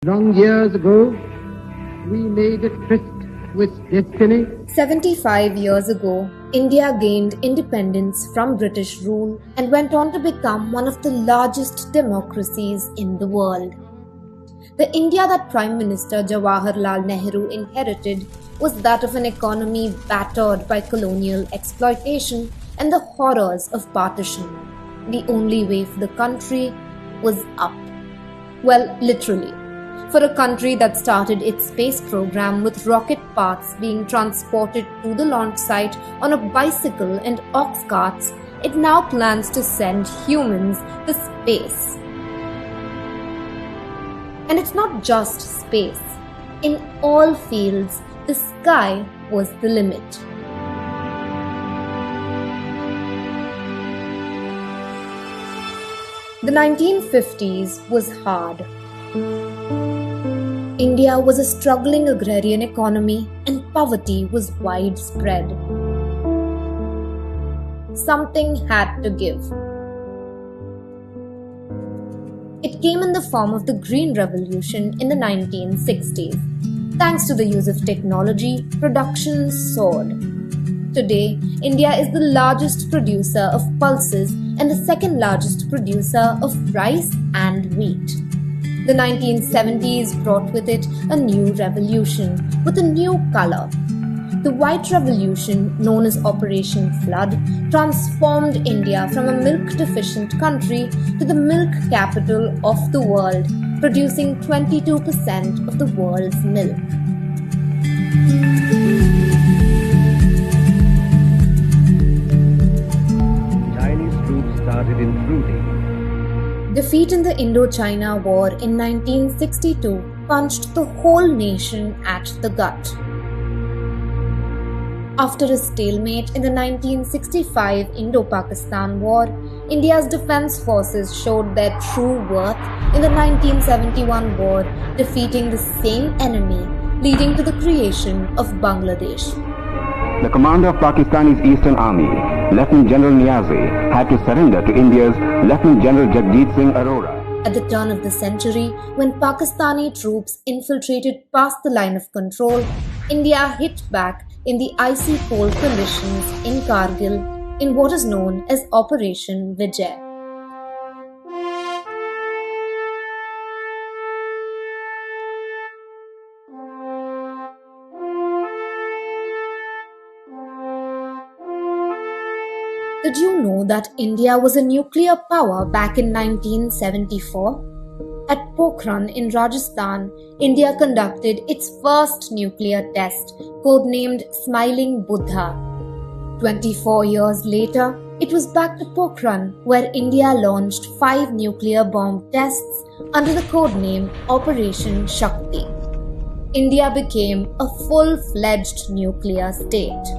Long years ago, we made a tryst with destiny. 75 years ago, India gained independence from British rule and went on to become one of the largest democracies in the world. The India that Prime Minister Jawaharlal Nehru inherited was that of an economy battered by colonial exploitation and the horrors of partition. The only way for the country was up. Well, literally. For a country that started its space program with rocket parts being transported to the launch site on a bicycle and ox carts, it now plans to send humans to space. And it's not just space. In all fields, the sky was the limit. The 1950s was hard. India was a struggling agrarian economy and poverty was widespread. Something had to give. It came in the form of the Green Revolution in the 1960s. Thanks to the use of technology, production soared. Today, India is the largest producer of pulses and the second largest producer of rice and wheat. The 1970s brought with it a new revolution with a new color. The White Revolution, known as Operation Flood, transformed India from a milk-deficient country to the milk capital of the world, producing 22% of the world's milk. Chinese troops started intruding. Defeat in the Indo-China War in 1962 punched the whole nation at the gut. After a stalemate in the 1965 Indo-Pakistan War, India's defense forces showed their true worth in the 1971 war, defeating the same enemy, leading to the creation of Bangladesh. The commander of Pakistani's Eastern Army, Lieutenant General Niazi, had to surrender to India's Lieutenant General Jagjit Singh Arora. At the turn of the century, when Pakistani troops infiltrated past the line of control, India hit back in the icy cold conditions in Kargil in what is known as Operation Vijay. Did you know that India was a nuclear power back in 1974? At Pokhran in Rajasthan, India conducted its first nuclear test, codenamed Smiling Buddha. 24 years later, it was back to Pokhran, where India launched 5 nuclear bomb tests under the codename Operation Shakti. India became a full-fledged nuclear state.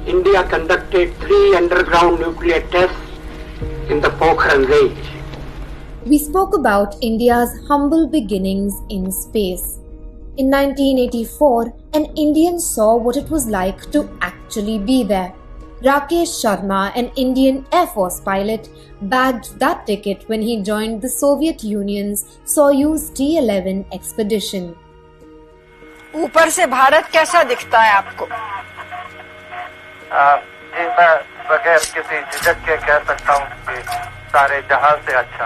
India conducted 3 underground nuclear tests in the Pokhran range. We spoke about India's humble beginnings in space. In 1984, an Indian saw what it was like to actually be there. Rakesh Sharma, an Indian Air Force pilot, bagged that ticket when he joined the Soviet Union's Soyuz T-11 expedition. ऊपर से भारत कैसा दिखता है आपको? जी मैं बगैर किसी झिझक के कह सकता हूँ कि सारे जहां से अच्छा.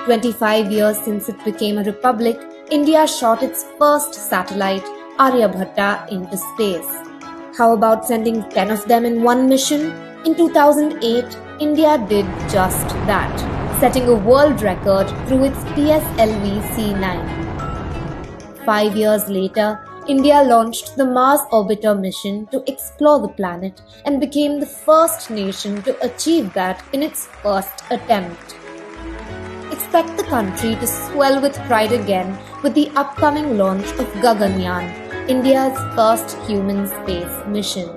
25 years since it became a republic, India shot its first satellite, Aryabhatta, into space. How about sending 10 of them in one mission? In 2008, India did just that, setting a world record through its PSLV C9. 5 years later, India launched the Mars Orbiter mission to explore the planet and became the first nation to achieve that in its first attempt. Expect the country to swell with pride again with the upcoming launch of Gaganyaan, India's first human space mission.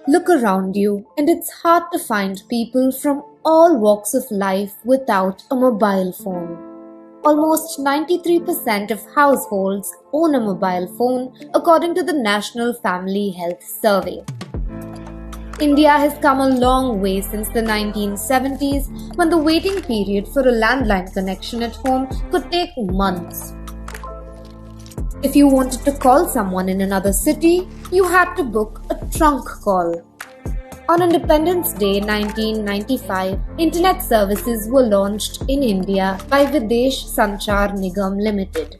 Look around you, and it's hard to find people from all walks of life without a mobile phone. Almost 93% of households own a mobile phone according to the National Family Health Survey. India has come a long way since the 1970s, when the waiting period for a landline connection at home could take months. If you wanted to call someone in another city, you had to book a trunk call. On Independence Day 1995, internet services were launched in India by Videsh Sanchar Nigam Limited.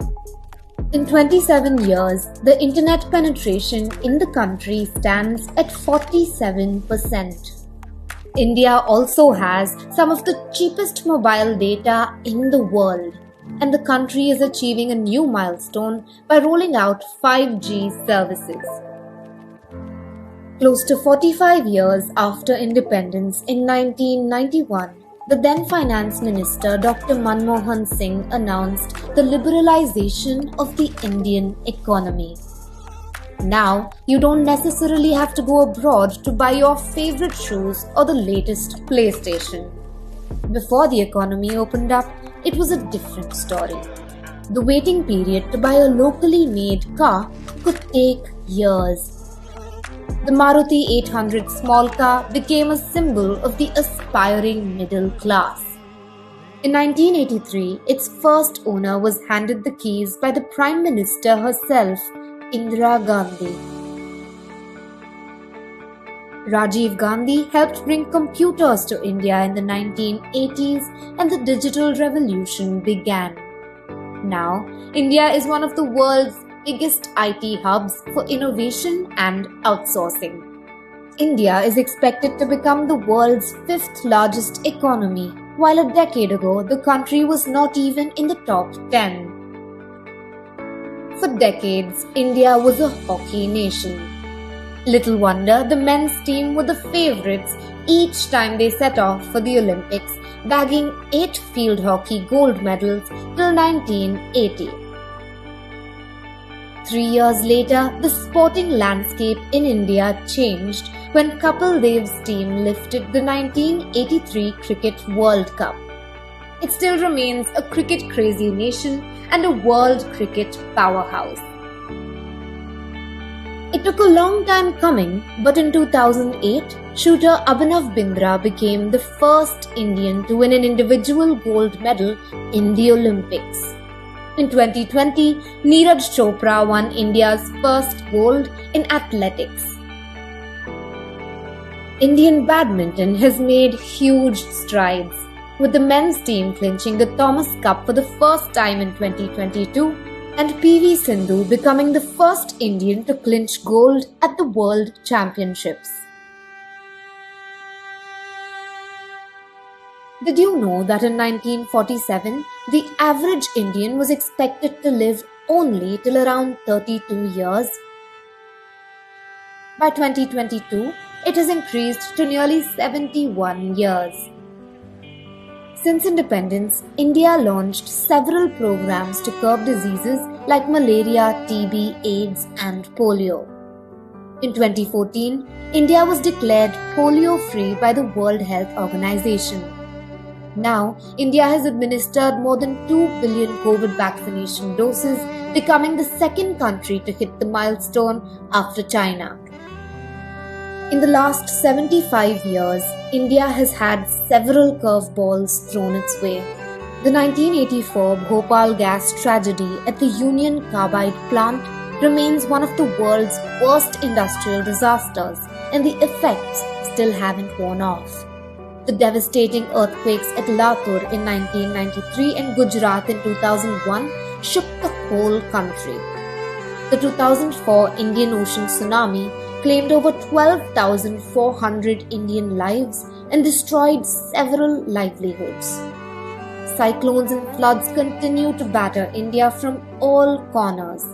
In 27 years, the internet penetration in the country stands at 47%. India also has some of the cheapest mobile data in the world, and the country is achieving a new milestone by rolling out 5G services. Close to 45 years after independence in 1991, the then Finance Minister Dr. Manmohan Singh announced the liberalization of the Indian economy. Now, you don't necessarily have to go abroad to buy your favorite shoes or the latest PlayStation. Before the economy opened up, it was a different story. The waiting period to buy a locally made car could take years. The Maruti 800 small car became a symbol of the aspiring middle class. In 1983, its first owner was handed the keys by the Prime Minister herself, Indira Gandhi. Rajiv Gandhi helped bring computers to India in the 1980s, and the digital revolution began. Now, India is one of the world's biggest IT hubs for innovation and outsourcing. India is expected to become the world's 5th largest economy, while a decade ago the country was not even in the top 10. For decades, India was a hockey nation. Little wonder the men's team were the favourites each time they set off for the Olympics, bagging 8 field hockey gold medals till 1980. 3 years later, the sporting landscape in India changed when Kapil Dev's team lifted the 1983 Cricket World Cup. It still remains a cricket-crazy nation and a world cricket powerhouse. It took a long time coming, but in 2008, shooter Abhinav Bindra became the first Indian to win an individual gold medal in the Olympics. In 2020, Neeraj Chopra won India's first gold in athletics. Indian badminton has made huge strides, with the men's team clinching the Thomas Cup for the first time in 2022 and PV Sindhu becoming the first Indian to clinch gold at the World Championships. Did you know that in 1947, the average Indian was expected to live only till around 32 years? By 2022, it has increased to nearly 71 years. Since independence, India launched several programs to curb diseases like malaria, TB, AIDS, and polio. In 2014, India was declared polio-free by the World Health Organization. Now, India has administered more than 2 billion COVID vaccination doses, becoming the second country to hit the milestone after China. In the last 75 years, India has had several curveballs thrown its way. The 1984 Bhopal gas tragedy at the Union Carbide plant remains one of the world's worst industrial disasters, and the effects still haven't worn off. The devastating earthquakes at Latur in 1993 and Gujarat in 2001 shook the whole country. The 2004 Indian Ocean tsunami claimed over 12,400 Indian lives and destroyed several livelihoods. Cyclones and floods continue to batter India from all corners.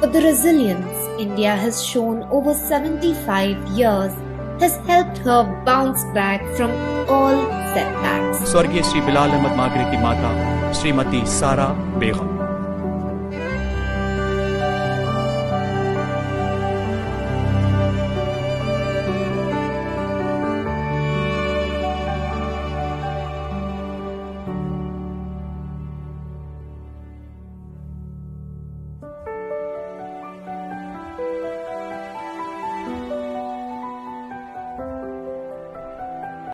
But the resilience India has shown over 75 years has helped her bounce back from all setbacks. स्वर्गीय श्री बिलाल अहमद मागरे की माता श्रीमती सारा बेगम